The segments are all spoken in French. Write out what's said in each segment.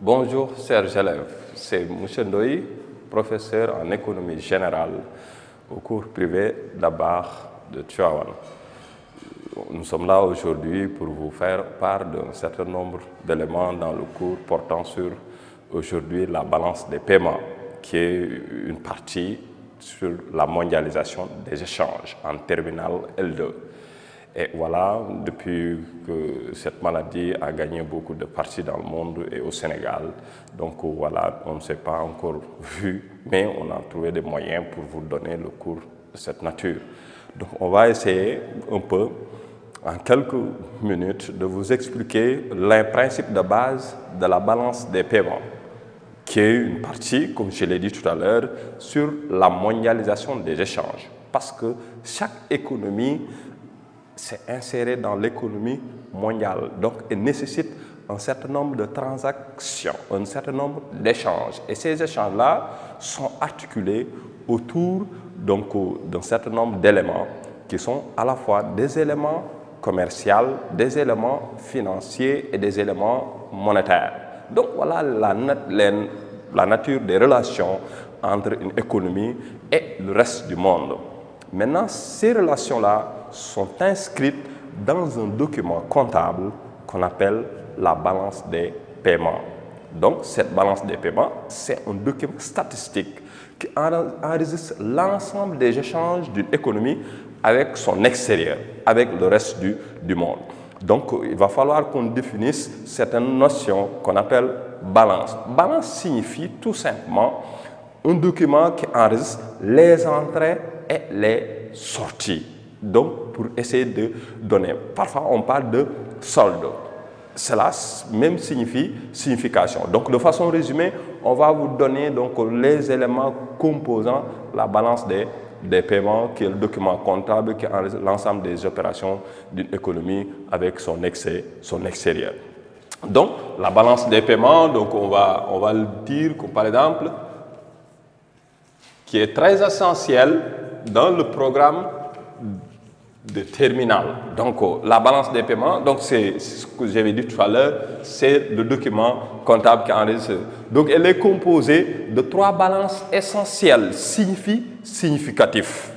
Bonjour chers élèves, c'est M. Ndoye, professeur en économie générale au cours privé d'Abar de Tivaouane. Nous sommes là aujourd'hui pour vous faire part d'un certain nombre d'éléments dans le cours portant sur aujourd'hui la balance des paiements, qui est une partie sur la mondialisation des échanges en terminale L2. Et voilà, depuis que cette maladie a gagné beaucoup de parties dans le monde et au Sénégal, donc voilà, on ne s'est pas encore vu, mais on a trouvé des moyens pour vous donner le cours de cette nature. Donc on va essayer un peu, en quelques minutes, de vous expliquer le principe de base de la balance des paiements, qui est une partie, comme je l'ai dit tout à l'heure, sur la mondialisation des échanges. Parce que chaque économie s'est insérée dans l'économie mondiale. Donc, elle nécessite un certain nombre de transactions, un certain nombre d'échanges. Et ces échanges-là sont articulés autour d'un certain nombre d'éléments qui sont à la fois des éléments commerciaux, des éléments financiers et des éléments monétaires. Donc, voilà la nature des relations entre une économie et le reste du monde. Maintenant, ces relations-là sont inscrites dans un document comptable qu'on appelle la balance des paiements. Donc, cette balance des paiements, c'est un document statistique qui enregistre l'ensemble des échanges d'une économie avec son extérieur, avec le reste du monde. Donc, il va falloir qu'on définisse certaines notions qu'on appelle balance. Balance signifie tout simplement un document qui enregistre les entrées et les sorties. Donc, pour essayer de donner, parfois on parle de solde. Cela même signifie signification. Donc, de façon résumée, on va vous donner donc les éléments composant la balance des paiements, qui est le document comptable qui enregistre l'ensemble des opérations d'une économie avec son extérieur. Donc, la balance des paiements, donc on va le dire comme par exemple, qui est très essentiel dans le programme de terminale. Donc, la balance des paiements, donc c'est ce que j'avais dit tout à l'heure, c'est le document comptable qui enregistre. Donc, elle est composée de 3 balances essentielles, significatif.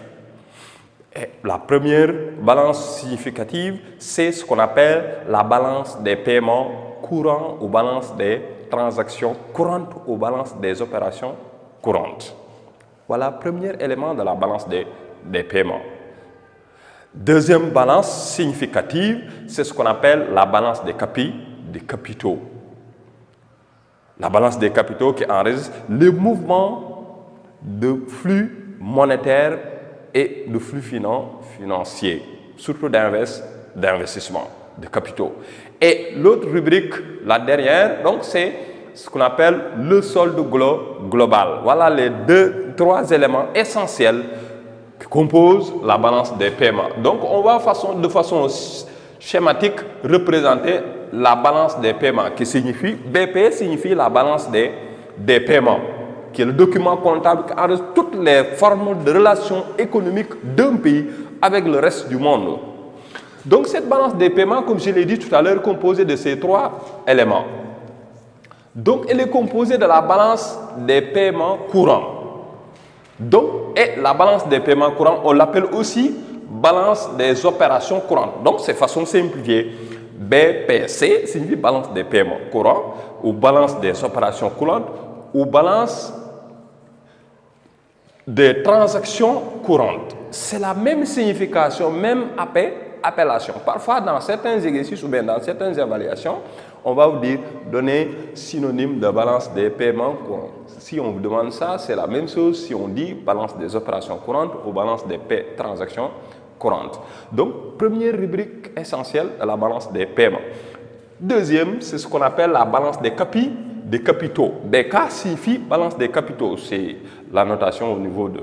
Et la première balance significative, c'est ce qu'on appelle la balance des paiements courants ou balance des transactions courantes ou balance des opérations courantes. Voilà le premier élément de la balance des paiements. Deuxième balance significative, c'est ce qu'on appelle la balance des capitaux. La balance des capitaux qui enregistre les mouvements de flux monétaires et de flux financiers, surtout d'investissement, de capitaux. Et l'autre rubrique, la dernière, donc c'est ce qu'on appelle le solde global. Voilà les 3 éléments essentiels qui composent la balance des paiements. Donc, on va de façon schématique représenter la balance des paiements, qui signifie, BP signifie la balance des paiements, qui est le document comptable qui enregistre toutes les formes de relations économiques d'un pays avec le reste du monde. Donc, cette balance des paiements, comme je l'ai dit tout à l'heure, est composée de ces 3 éléments. Donc, elle est composée de la balance des paiements courants. Donc, et la balance des paiements courants, on l'appelle aussi balance des opérations courantes. Donc, c'est façon simplifiée. BPC signifie balance des paiements courants, ou balance des opérations courantes, ou balance des transactions courantes. C'est la même signification, même appellation. Parfois, dans certains exercices ou bien dans certaines évaluations, on va vous dire, donner synonyme de balance des paiements courants. Si on vous demande ça, c'est la même chose si on dit balance des opérations courantes ou balance des transactions courantes. Donc, première rubrique essentielle de la balance des paiements. Deuxième, c'est ce qu'on appelle la balance des capitaux. BK signifie balance des capitaux. C'est la notation au niveau du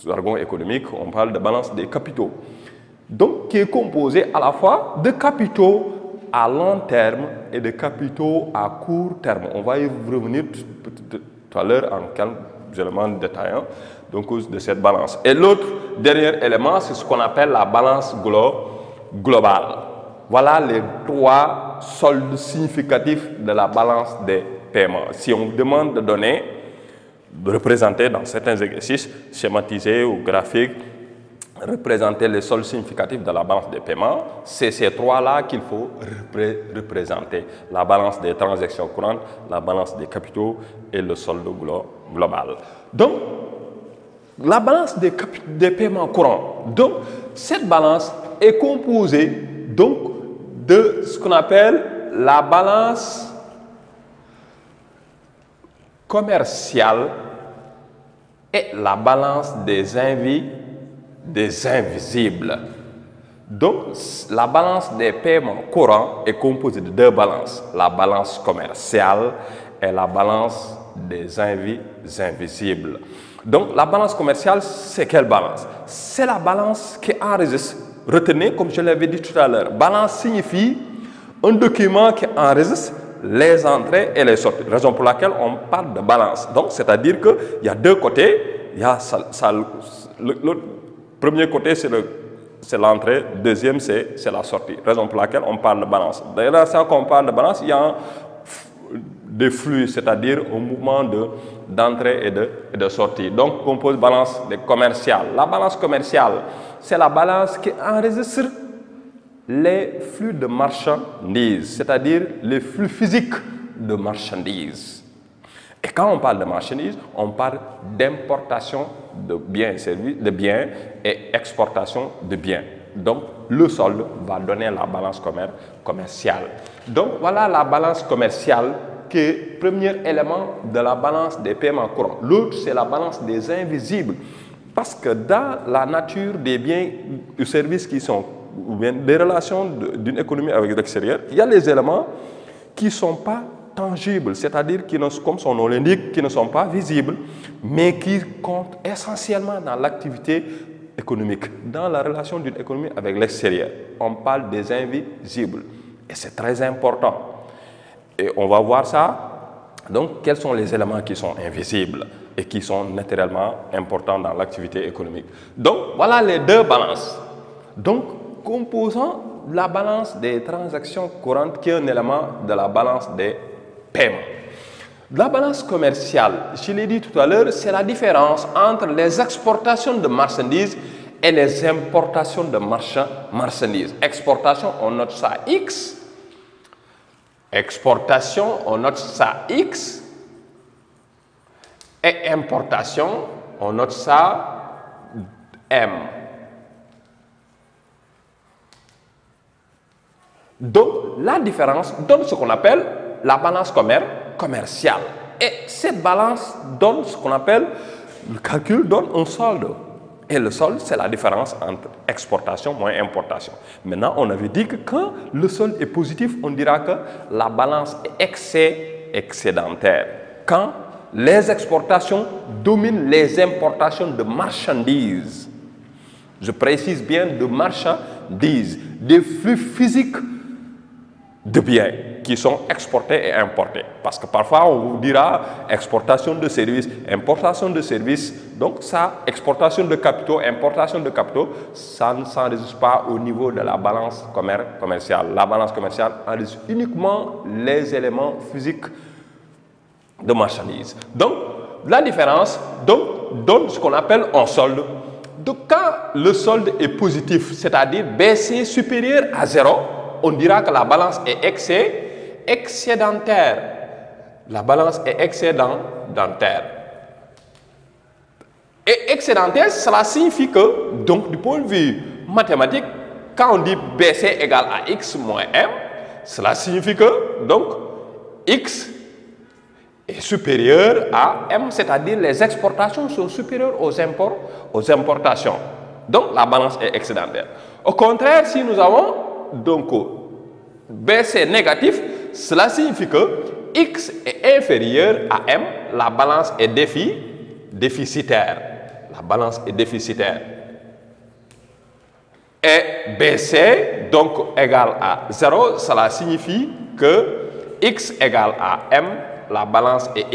jargon économique. On parle de balance des capitaux. Donc, qui est composée à la fois de capitaux à long terme et de capitaux à court terme. On va y revenir tout à l'heure en quelques éléments détaillants donc, de cette balance. Et l'autre dernier élément, c'est ce qu'on appelle la balance globale. Voilà les 3 soldes significatifs de la balance des paiements. Si on vous demande de donner, de représenter dans certains exercices schématisés ou graphiques, représenter les soldes significatifs de la balance des paiements, c'est ces trois-là qu'il faut représenter. La balance des transactions courantes, la balance des capitaux et le solde global. Donc, la balance des paiements courants, donc, cette balance est composée donc, de ce qu'on appelle la balance commerciale et la balance des invisibles. Donc, la balance des paiements courants est composée de deux balances, la balance commerciale et la balance des invisibles. Donc, la balance commerciale, c'est quelle balance? C'est la balance qui enregistre. Retenez, comme je l'avais dit tout à l'heure, balance signifie un document qui enregistre les entrées et les sorties. Raison pour laquelle on parle de balance. Donc, c'est-à-dire qu'il y a deux côtés. Il y a le premier côté, c'est l'entrée. Le deuxième, c'est la sortie. Raison pour laquelle on parle de balance. D'ailleurs, quand on parle de balance, il y a des flux, c'est-à-dire un mouvement d'entrée et de sortie. Donc, on compose balance commerciale. La balance commerciale, c'est la balance qui enregistre les flux de marchandises, c'est-à-dire les flux physiques de marchandises. Et quand on parle de marchandises, on parle d'importation de biens et services, de biens et exportation de biens. Donc, le solde va donner la balance commerciale. Donc, voilà la balance commerciale qui est le premier élément de la balance des paiements courants. L'autre, c'est la balance des invisibles. Parce que dans la nature des biens et services qui sont, ou bien des relations d'une économie avec l'extérieur, il y a les éléments qui ne sont pas tangibles, c'est-à-dire qui, comme son nom l'indique, qui ne sont pas visibles, mais qui comptent essentiellement dans l'activité économique, dans la relation d'une économie avec l'extérieur. On parle des invisibles et c'est très important. Et on va voir ça. Donc, quels sont les éléments qui sont invisibles et qui sont naturellement importants dans l'activité économique? Donc, voilà les deux balances. Donc, composant la balance des transactions courantes qui est un élément de la balance des paiements. La balance commerciale, je l'ai dit tout à l'heure, c'est la différence entre les exportations de marchandises et les importations de marchandises. Exportation, on note ça X. Exportation, on note ça X. Et importation, on note ça M. Donc, la différence donne ce qu'on appelle la balance commerciale. Et cette balance donne ce qu'on appelle, le calcul donne un solde. Et le solde, c'est la différence entre exportation moins importation. Maintenant, on avait dit que quand le solde est positif, on dira que la balance est excédentaire. Quand les exportations dominent les importations de marchandises. Je précise bien de marchandises, des flux physiques de biens qui sont exportés et importés. Parce que parfois, on vous dira exportation de services, importation de services. Donc, ça, exportation de capitaux, importation de capitaux, ça ne s'enregistre pas au niveau de la balance commerciale. La balance commerciale enregistre uniquement les éléments physiques de marchandises. Donc, la différence donne ce qu'on appelle un solde. Donc, quand le solde est positif, c'est-à-dire BC supérieur à 0, on dira que la balance est excédentaire. La balance est excédentaire. Et excédentaire, cela signifie que, donc, du point de vue mathématique, quand on dit BC égale à X moins M, cela signifie que, donc, X est supérieur à M, c'est-à-dire les exportations sont supérieures aux importations. Donc, la balance est excédentaire. Au contraire, si nous avons donc BC négatif, cela signifie que X est inférieur à M, la balance est déficitaire. La balance est déficitaire. Et BC, donc égale à 0, cela signifie que X égale à M, la balance est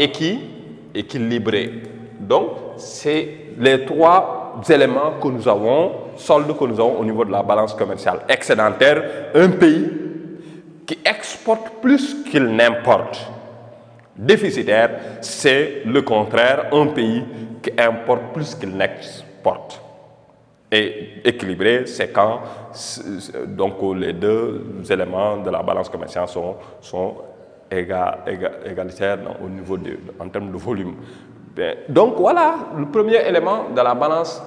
équilibrée. Donc, c'est les trois éléments que nous avons, soldes que nous avons au niveau de la balance commerciale. Excédentaire, un pays qui exporte plus qu'il n'importe. Déficitaire, c'est le contraire, un pays qui importe plus qu'il n'exporte. Et équilibré, c'est quand donc, les deux éléments de la balance commerciale sont égalitaires au niveau en termes de volume. Donc voilà le premier élément de la balance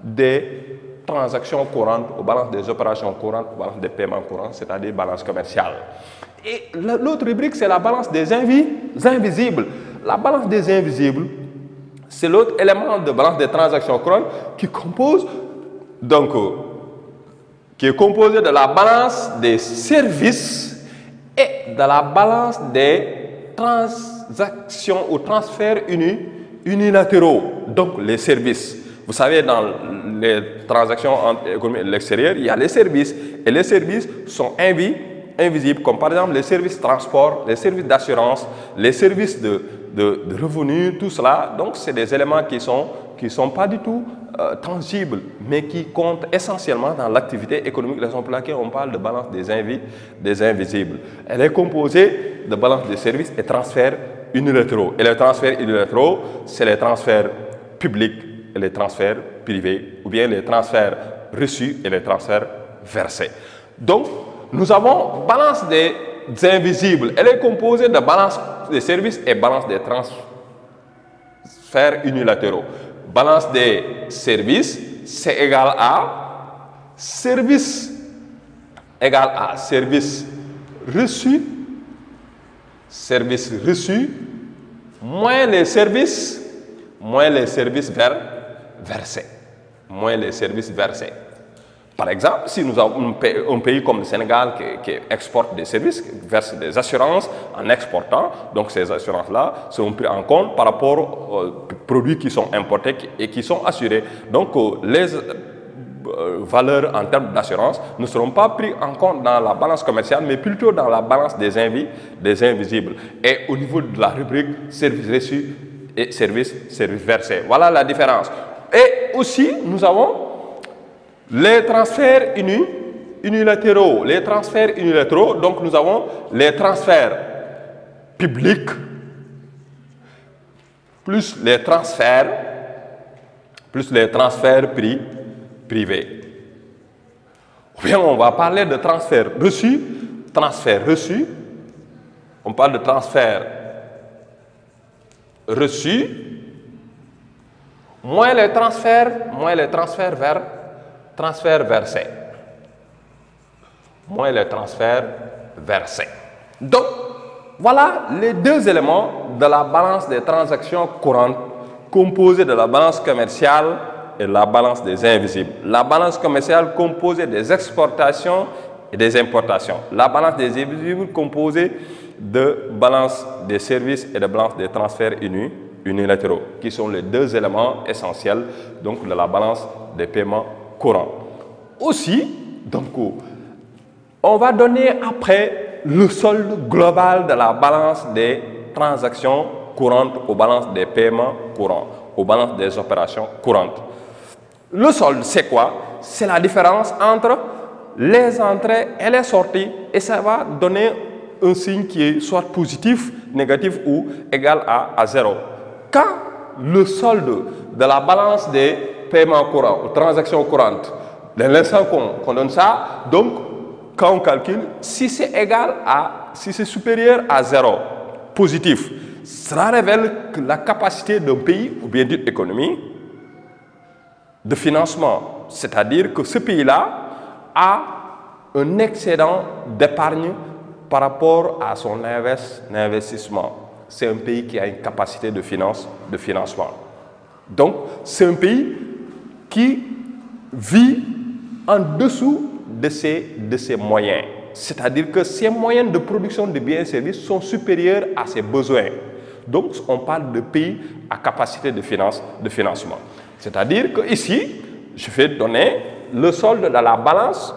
des transactions courantes, aux balances des opérations courantes, aux balances des paiements courants, c'est-à-dire balance commerciale. Et l'autre rubrique, c'est la balance des invisibles. La balance des invisibles, c'est l'autre élément de balance des transactions courantes qui est composé de la balance des services et de la balance des transactions ou transferts unilatéraux, donc les services. Vous savez, dans les transactions entre l'économie et l'extérieur, il y a les services, et les services sont invisibles, comme par exemple les services de transport, les services d'assurance, les services de revenus, tout cela. Donc, c'est des éléments qui sont pas du tout tangibles, mais qui comptent essentiellement dans l'activité économique, raison pour laquelle on parle de balance des invisibles. Elle est composée de balance des services et transferts unilatéraux. Et les transferts unilatéraux, c'est les transferts publics et les transferts privés, ou bien les transferts reçus et les transferts versés. Donc, nous avons balance des invisibles. Elle est composée de balance des services et balance des transferts unilatéraux. Balance des services, c'est égal à service reçu, moins les services versés. Par exemple, si nous avons un pays comme le Sénégal qui exporte des services, qui verse des assurances en exportant, donc ces assurances-là seront prises en compte par rapport aux produits qui sont importés et qui sont assurés. Donc les valeurs en termes d'assurance ne seront pas prises en compte dans la balance commerciale, mais plutôt dans la balance des invisibles. Et au niveau de la rubrique services reçus et services versés. Voilà la différence. Et aussi, nous avons les transferts unilatéraux. Les transferts unilatéraux, donc nous avons les transferts publics plus les transferts privés. Ou bien on va parler de transferts reçus. On parle de transferts reçus moins les transferts versés. Moins les transferts versés. Donc, voilà les deux éléments de la balance des transactions courantes composée de la balance commerciale et la balance des invisibles. La balance commerciale composée des exportations et des importations. La balance des invisibles composée de balance des services et de balance des transferts unilatéraux, qui sont les deux éléments essentiels donc, de la balance des paiements courants. Aussi, donc, on va donner après le solde global de la balance des transactions courantes aux balances des paiements courants, aux balances des opérations courantes. Le solde, c'est quoi? C'est la différence entre les entrées et les sorties, et ça va donner un signe qui est soit positif, négatif ou égal à 0. Quand le solde de la balance des paiements courants ou transactions courantes, dès l'instant qu'on donne ça, donc quand on calcule, si c'est supérieur à 0, positif, cela révèle que la capacité d'un pays ou bien d'une économie de financement, c'est-à-dire que ce pays-là a un excédent d'épargne par rapport à son investissement. C'est un pays qui a une capacité de financement. Donc, c'est un pays qui vit en dessous de ses moyens. C'est-à-dire que ses moyens de production de biens et services sont supérieurs à ses besoins. Donc, on parle de pays à capacité de financement. C'est-à-dire que ici, je vais donner le solde de la balance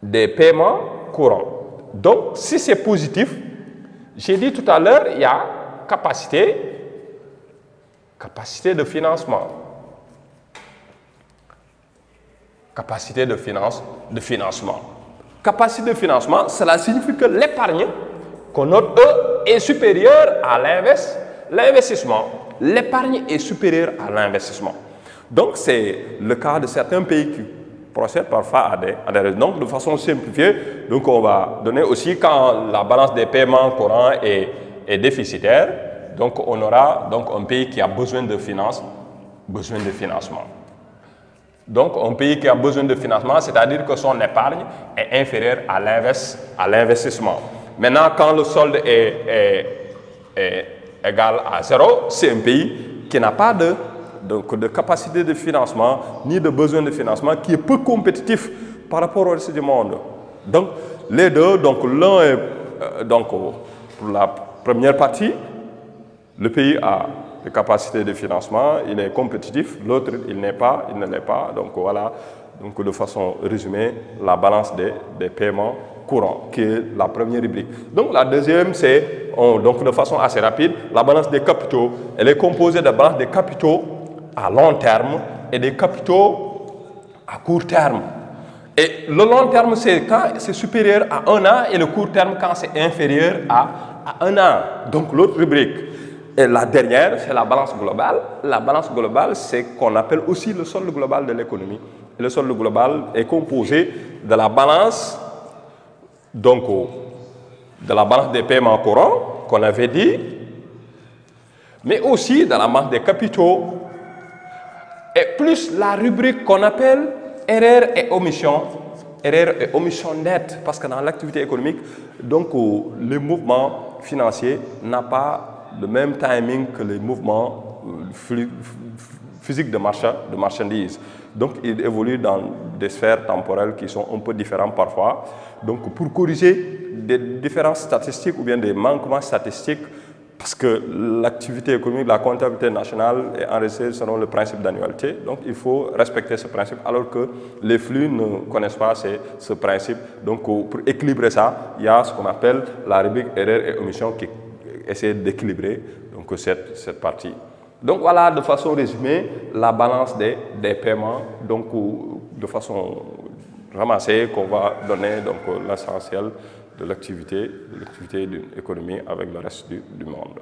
des paiements courants. Donc, si c'est positif, j'ai dit tout à l'heure, il y a capacité de financement. Capacité de financement. Capacité de financement, cela signifie que l'épargne que notre E est supérieur à l'investissement. L'épargne est supérieure à l'investissement. Donc, c'est le cas de certains pays qui procèdent parfois à des raisons. Donc, de façon simplifiée, donc on va donner aussi quand la balance des paiements courants est déficitaire, donc on aura donc un pays qui a besoin de financement. Donc, un pays qui a besoin de financement, c'est-à-dire que son épargne est inférieure à l'investissement. Maintenant, quand le solde est égal à 0, c'est un pays qui n'a pas de capacité de financement, ni de besoin de financement, qui est peu compétitif par rapport au reste du monde. Donc, les deux, donc l'un est, pour la première partie, le pays a des capacités de financement, il est compétitif, l'autre, il ne l'est pas. Donc, voilà, donc de façon résumée, la balance des paiements courants, qui est la première rubrique. Donc, la deuxième, c'est, donc de façon assez rapide, la balance des capitaux. Elle est composée de la balance des capitaux à long terme et des capitaux à court terme. Et le long terme, c'est quand c'est supérieur à 1 an, et le court terme quand c'est inférieur à 1 an. Donc, l'autre rubrique. Et la dernière, c'est la balance globale. La balance globale, c'est qu'on appelle aussi le solde global de l'économie. Le solde global est composé de la balance, donc, de la balance des paiements courants, qu'on avait dit, mais aussi de la balance des capitaux, et plus la rubrique qu'on appelle erreurs et omissions nettes, parce que dans l'activité économique, donc, les mouvements financiers n'ont pas le même timing que les mouvements physiques de marchandises. Donc, ils évoluent dans des sphères temporelles qui sont un peu différentes parfois. Donc, pour corriger des différences statistiques ou bien des manquements statistiques, parce que l'activité économique, la comptabilité nationale est enregistrée selon le principe d'annualité. Donc, il faut respecter ce principe, alors que les flux ne connaissent pas ce principe. Donc, pour équilibrer ça, il y a ce qu'on appelle la rubrique erreurs et omissions qui essaie d'équilibrer cette partie. Donc, voilà, de façon résumée, la balance des paiements, donc, de façon ramassée, qu'on va donner l'essentiel de l'activité d'une économie avec le reste du monde.